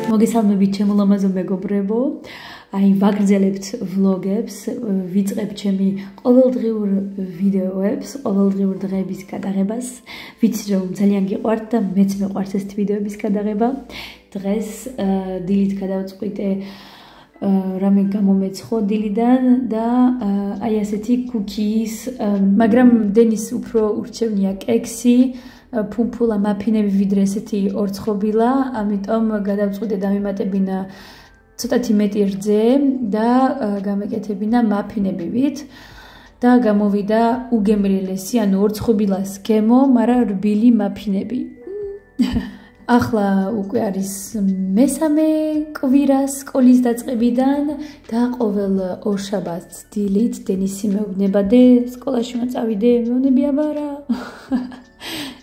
მოგესალმებით ჩემო ლამაზო მეგობრებო. Ai ვაგრძელებთ ვლოგებს, ვიწყებ ჩემი ყოველდღიურ ვიდეოებს, ყოველდღიურ დღეების გადაღებას. ვიცი რომ ძალიან გიყვართ და მეც მეყვარს ეს ვიდეოების გადაღება. დღეს დილით გადავწყვიტე რამე გამომეცხო დილიდან და აი ასეთი კუკის, მაგრამ დენის უფრო ურჩევნია კექსი. Pumpula mapinები ვიდრე ესეთი ორცხობილა, ამიტომ გადავწყვიტე დამემატებინა ცოტათი მეტი რძე და გამეკეთებინა მაფინებივით და გამოვიდა უგემრიელესი, ანუ ორცხობილას გემო, მაგრამ რბილი მაფინები. ახლა უკვე არის მესამე კვირა სკოლის დაწყებიდან და ყოველ ორშაბათს დილით დენისი მეუბნება და სკოლაში უნდა წავიდე, მეუბნები აბარა.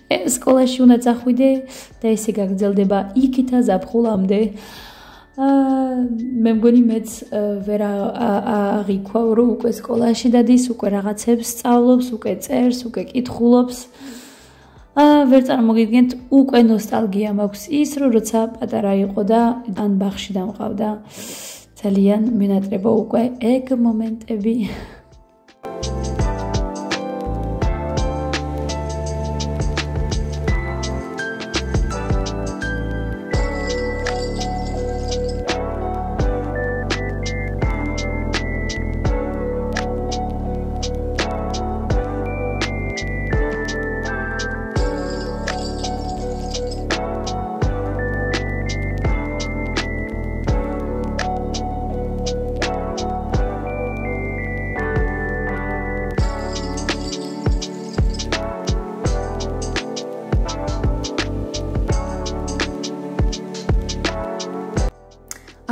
სკოლაში უნდა წახვიდე და ესე გაგრძელდება იქითა ზაფხულამდე. მე მგონი მეც ვერ აღიქვა რომ უკვე სკოლაში დადის, უკვე რაღაცებს სწავლობს, უკვე წერს, უკვე კითხულობს. ვერ წარმოგიდგენთ, უკვე ნოსტალგია მაქვს ის, რომ როცა პატარა იყო და ან ბაღში დამყავდა. ძალიან მენატრება უკვე ეგ მომენტები.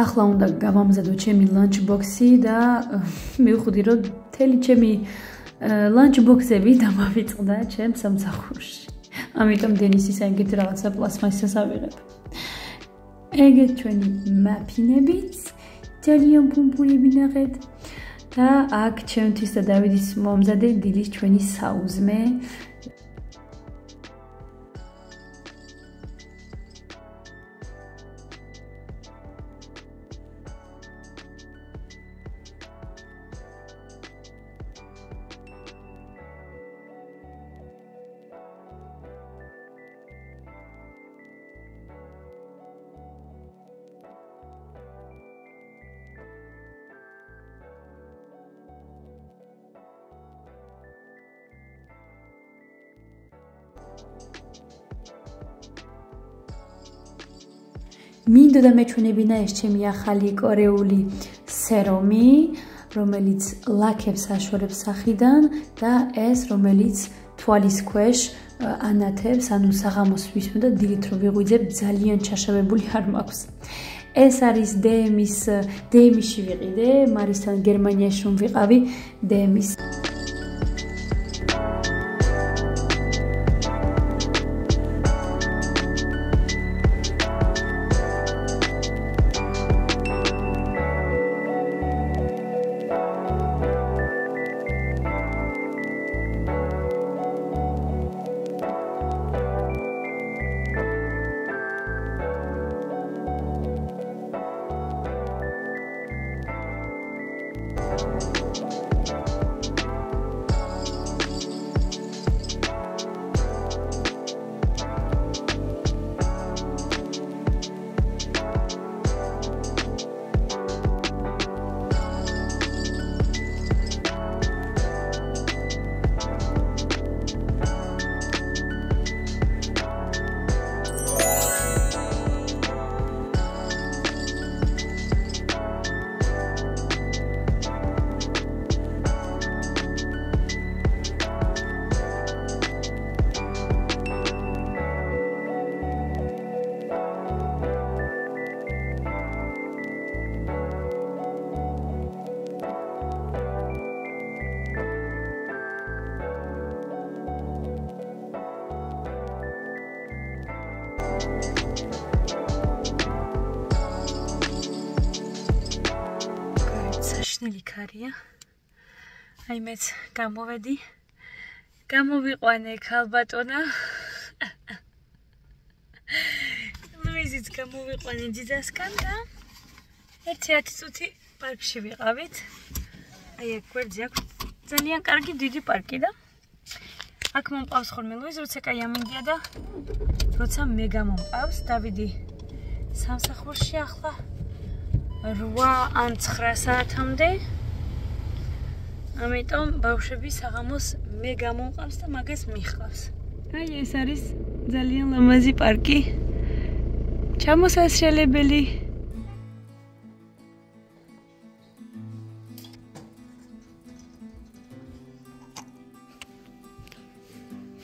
ახლა უნდა გავამზადო ჩემი ლანჩბოქსი და მივხვდი რომ მთელი ჩემი ლანჩბოქსები დამავიწყდა ჩემს სამსახურში. ამიტომ დენისის ეგეთ რაღაცა პლასმასას ავიღებ. ეგეთ ჩვენი მაფინებიც ძალიან პუმპულები ნახეთ და აქ ჩემთვის და დავიდის მომზადე დილის ჩვენი საუზმე. მინდოდა მეჩვენებინა ეს ჩემი ახალი კორეული სერომი, რომელიც ლაქებს აშორებს სახიდან და ეს რომელიც თვალის ქვეშ ანათებს, ანუ საღამოს ვისმე და დილით რომ ვიღვიძებ ძალიან ჩაშავებული არ მაქვს. ეს არის DM-ში ვიყიდე, მარისთან გერმანიაში რომ ვიყავი DM-ის. საშნელი ქარია. აი მეც გამოვედი. გამოვიყვანე ქალბატონა. ლუიზიც გამოვიყვანე ძიძასკან და 1-10 წუთი პარკში ვიყავით. აი აქ გვერდზე აქვს ძალიან კარგი დიდი პარკი და აქ მომყავს ხოლმე ლუიზ, როცა კაი ამინდია და როცა მე გამომყავს. დავიდი სამსახურში ახლა 8 ან 9 საათამდე. ამიტომ ბავშვები საღამოს მე გამომყავს და მაგას მიხავს. აი ეს არის ძალიან ლამაზი პარკი. ჩამოსასროლებელი.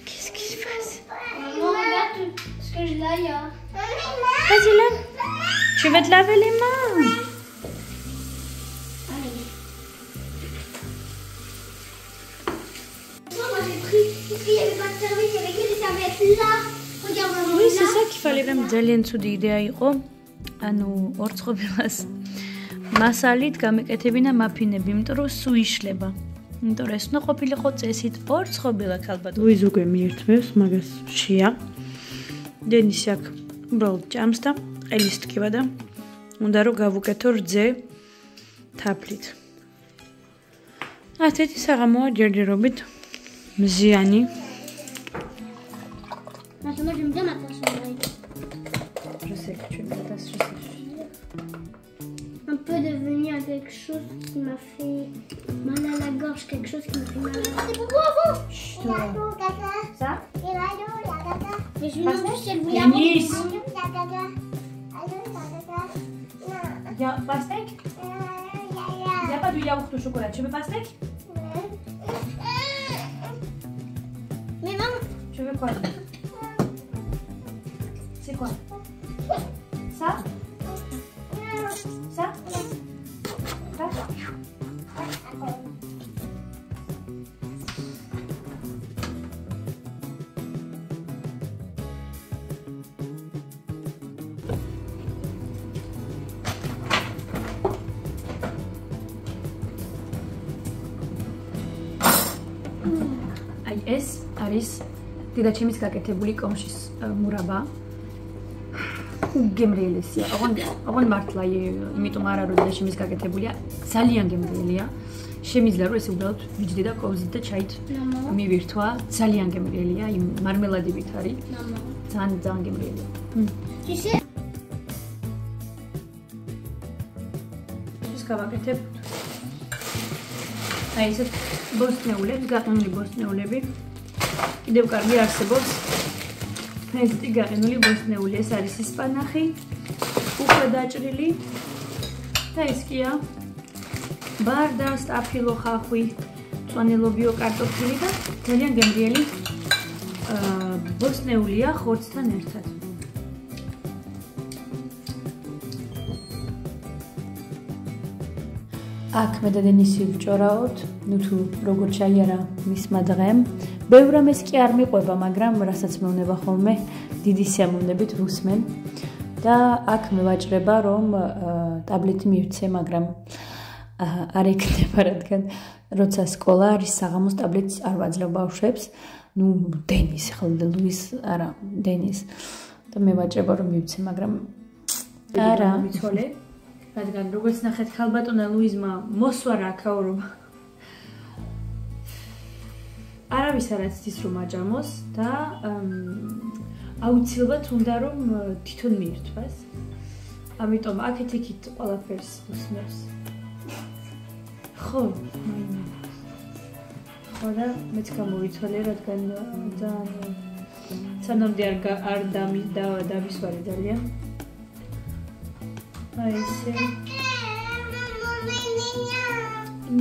Qu'est-ce qui se passe? Maman, regarde ce que je l'ai là. Vas-y là. Tu vas te laver les mains. Moi j'ai pris, parce qu'il n'y avait pas de service, il y avait que des serviettes là. Regarde maman. Oui, c'est ça qu'il fallait რომ ძალიან ცუდი იდეა იყო. ანუ ორწყობილას მასალით გამეკეთებინა მაფინები, იმიტომ რომ სულ იშლება. იმიტომ რომ ეს უნდა ყოფილიყო წესით ორწყობილად ალბათ. ლუიზ უკვე მიერთმევს მაგას შია. დენისი აქ უბრალოდ ჭამს და ყელის ტკივა და უნდა რომ გავუკეთო რძე თაფლით. ასეთი საღამოა ჯერჯერობით მზიანი. Maintenant, moi j'aime bien ma tasse en vrai. Je sais que tu aimes la tasse, je sais. Un peu devenu à quelque chose qui m'a fait mal à la gorge, quelque chose qui m'a fait mal à la gorge. C'est pour vous, vous. Ça? Mais je lui demande juste si elle voulait Denis. avoir. Il y a pastèque? Il n'y a pas de yaourt au chocolat. Tu veux pastèque? Mais maman, Tu veux quoi? C'est quoi? Ça? Ça? Ça? აი ეს არის დედაჩემის გაკეთებული კომშის მურაბა. გემრიელესია. აღონ მართლა იმიტომ არა რომ დედაჩემის გაკეთებულია, ძალიან გემრიელია. შემიძლია რომ ეს უბრალოდ ვიჯდე და კოვზით და ჩაით მივირთვა. ძალიან გემრიელია, იმ მარმელადივით არის. ძალიან გემრიელია. tu sais, ეს გავაკეთებ. აი ესეთ ბოსტნეულებს, გაყინული ბოსტნეულები. კიდევ კარგი არსებობს. ეს ტიგაყინული ბოსტნეული, ეს არის ისპანახი, უკვე დაჭრილი. და ეს კია ბარდა, სტაფილო ხახვი, მწვანელობიო კარტოფილი და ძალიან გემრიელი ბოსტნეულია ხორცთან ერთად. აქ მე და დენისი ვჭორავთ, ნუ თუ როგორ ჩაიარა მისმა დღემ. ბევრ რამეს კი არ მიყვება, მაგრამ რასაც მეუნება ხოლმე დიდი სიამოვნებით ვუსმენ. და აქ მევაჭრება რომ ტაბლეტი მივცე, მაგრამ არ ეკნება, რადგან როცა სკოლა არის საღამოს ტაბლეტს არ ვაძლევ ბავშვებს. ნუ დენის ხოლმე ლუის, არა, დენის. და მევაჭრება რომ მივცე, მაგრამ არა ვიცოლე. რადგან როგორც ნახეთ ქალბატონა ლუიზმა მოსვა რა აქაურობა. არავის არ აცდის რომ აჯამოს და აუცილებლად უნდა რომ თვითონ მიირთვას. ამიტომ აქეთ-იქით ყველაფერს უსმევს. ხო, ხო და მეც გამოვიცვალე, რადგან ძალიან სანამდე არ დავისვარე ძალიან.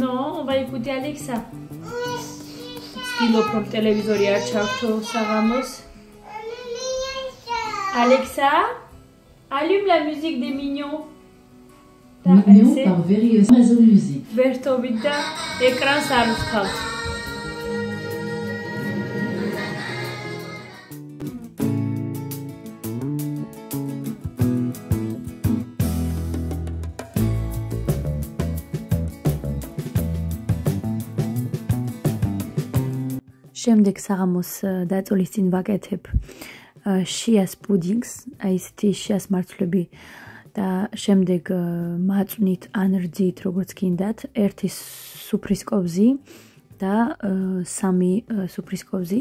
Non, on va écouter Alexa. Stilo from télévisor à Charto Saramos. Alexa, allume la musique des Mignons. Mignons par Verius Amazon Music. Vertovita, écran Saruskat. შემდეგ საღამოს დაწოლის წინ ვაკეთებ შიას პუდინგს, აი ესეთი შიას მარცვლები და შემდეგ მაწვნით ან რძით, როგორც გინდათ, 1 სუფრის კოვზი და 3 სუფრის კოვზი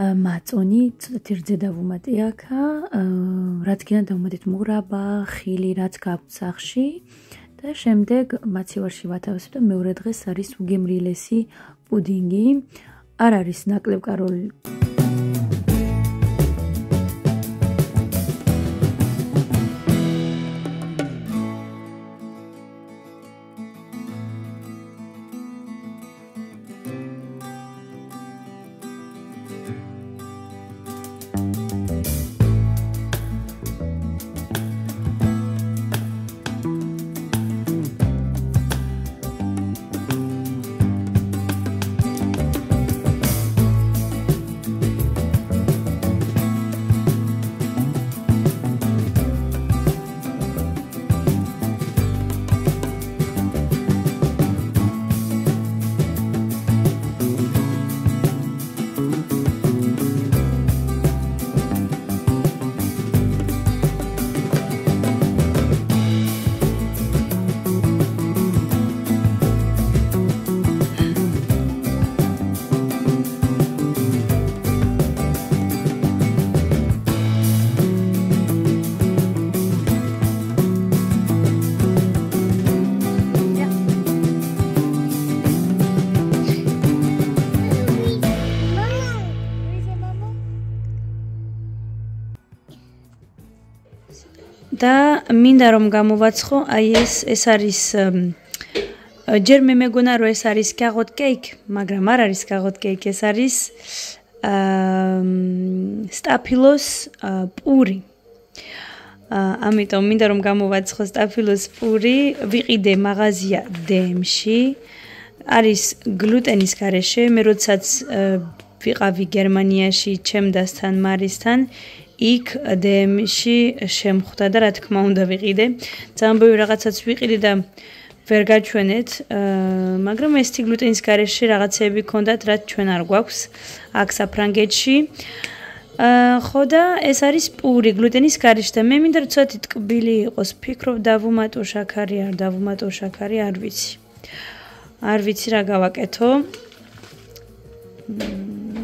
მაწონი, ცოტათი რძე დავუმატე აქა, რაც გინდა დავუმატეთ მურაბა, ხილი, რაც გაქვთ სახლში და შემდეგ მაცივარში ვათავსებ და მეორე დღეს არის უგემრიელესი პუდინგი. არ არის ნაკლებ კაროლი. და მინდა რომ გამოვაცხო, აი ეს არის ჯერ მე მეგონა რომ ეს არის გაღოთ კეიქ, მაგრამ არ არის გაღოთ კეიქ, ეს არის სტაფილოს პური. ამიტომ მინდა რომ გამოვაცხო სტაფილოს პური, ვიყიდე მაღაზია DM-ში. არის გლუტენის გარეშე, მე როდესაც ვიყავი გერმანიაში ჩემდასთან მარისთან იქ DM-ში შემხვდა და რა თქმა უნდა ვიყიდე. ძალიან ბევრი რაღაცაც ვიყიდე და ვერ გაჩვენეთ, მაგრამ ეს გლუტენის გარეშე რაღაცები ქონდათ, რაც ჩვენ არ გვაქვს აქ საფრანგეთში. ხო და ეს არის პური გლუტენის გარეშე და მე მინდა რომ ცოტა ტკბილი იყოს, ფიქრობ დავუმატო შაქარი, არ დავუმატო შაქარი, არ ვიცი. არ ვიცი რა გავაკეთო.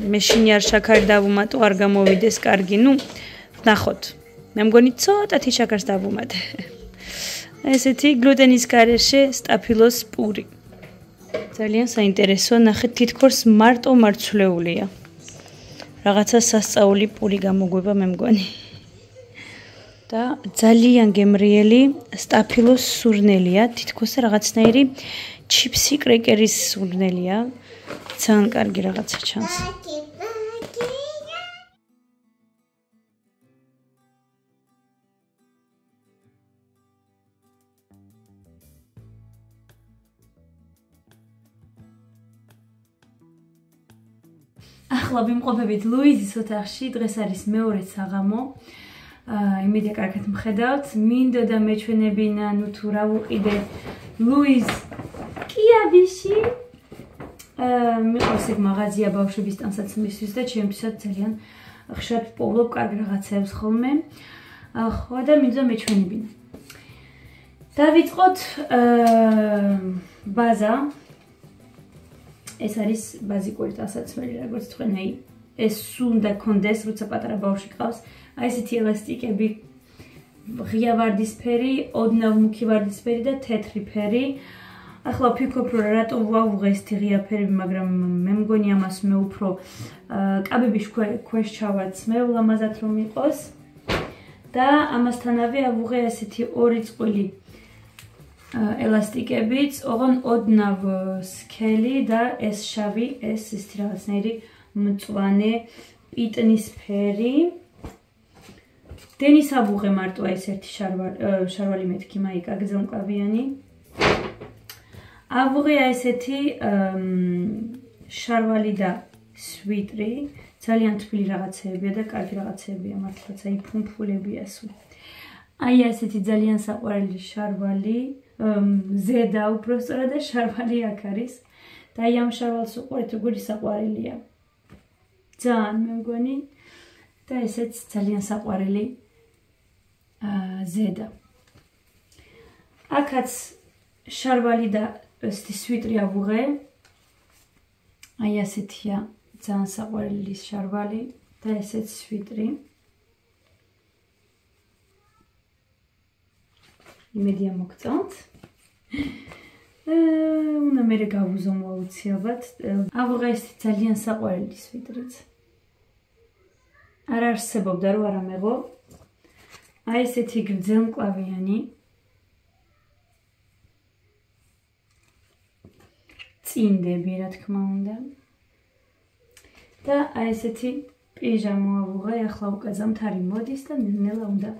მე შინიარ შაქარი დავუმატო, არ გამოვიდეს კარგი, ნუ ნახოთ. მე მგონი ცოტათი შაქარს დავუმატე. ესეთი გლუტენის გარეშე სტაფილოს პური. ძალიან საინტერესო, ნახეთ თითქოს მარტო მარცვლეულია. რაღაცა სასწაული პური გამოგვება მე მგონი. და ძალიან გემრიელი სტაფილოს სურნელია, თითქოს რაღაცნაირი ჩიფსი კრეკერის სურნელია. ძალიან კარგი რაღაცა ჩანს. ახლა ვიმყოფებით ლუიზის ოთახში, დღეს არის მეორე საღამო. იმედია კარგად მხედავთ. მინდოდა მეჩვენებინა, ნუ თუ რა ვუყიდე ლუიზ კიავიში. მიყავს ეგ მაღაზია ბავშვების ტანსაცმლისთვის და ჩემთვისაც ძალიან ხშირად ვპოვლობ კარგ რაღაცებს ხოლმე. ხო და მინდოდა მეჩვენებინა. დავიწყოთ ბაზა. ეს არის ბაზიკური ტანსაცმელი, როგორც თქვენ, აი ეს უნდა კონდეს, როცა პატარა ბავშვი ყავს. აი ესეთი ელასტიკები, ღია ვარდისფერი, ოდნავ მუქი ვარდისფერი და თეთრი ფერი. ახლა ვფიქრობ, რომ რატომ ვავუღე ესეთი ღია ფერები, მაგრამ მე მგონი ამას მე უფრო კაბების ქვეშ ჩავაცმევ, ლამაზად რომ იყოს. და ამასთანავე ავუღე ესეთი ორი წყვილი ელასტიკებიც, ოღონ ოდნავ სქელი და ეს შავი, ეს ისეთი რაღაცნაირი მწვანე პიტნისფერი. დენის ავუღე მარტო ეს ერთი შარვალი მეთქი მაიკა გზელმკავიანი. ავუღე ესეთი შარვალი და სვიტრი, ძალიან თბილი რაღაცებია და კარგი რაღაცებია, მართლაც აი ფუმფულებია სულ. აი ესეთი ძალიან საყვარელი შარვალი, ზედა უბრალოდ და შარვალი აქ არის. და აი ამ შარვალს უყურეთ, როგორი საყვარელია. ძალიან მე მგონი და ესეც ძალიან საყვარელი ზედა. აქაც შარვალი და ესეთი სვიტრი ავუღე. აი ასეთია ძალიან საყვარელი შარვალი და ესეც სვიტრი. იმედია მოგწონთ. უნდა მე გავუზომო აუცილებლად. ავუღე ესეთი ძალიან საყვარელი სვიტრიც. არ არსებობდა რომ არ ამეღო. აი ესეთი გრძელმკლავიანი წინდები რა თქმა უნდა. და აი ესეთი პიჟამო ავუღე, ახლა უკვე ზამთარი მოდის და ნელ-ნელა უნდა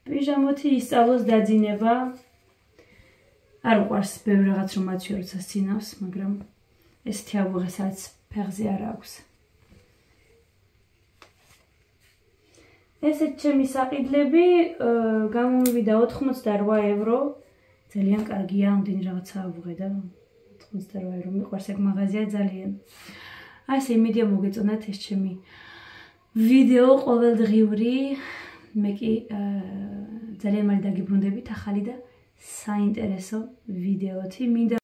პიჟამოთი ისწავლოს დაძინება. არ უყვარს ბევრ რაღაც რომ მაცვიორცას წინავს, მაგრამ ესეთი ავუღე სადაც ფეხზე არ აქვს. ესეთ ჩემი საყიდლები გამომივიდა 88 евро. ძალიან კარგია, ამდენი რაღაცა ავუღე და 88 евро მიყვარს ეგ მაღაზია ძალიან. აი ესე იმედია მოგეწონათ ეს ჩემი ვიდეო ყოველდღიური. მე კი ძალიან მალე დაგიბრუნდებით ახალი და საინტერესო ვიდეოთი. მინდა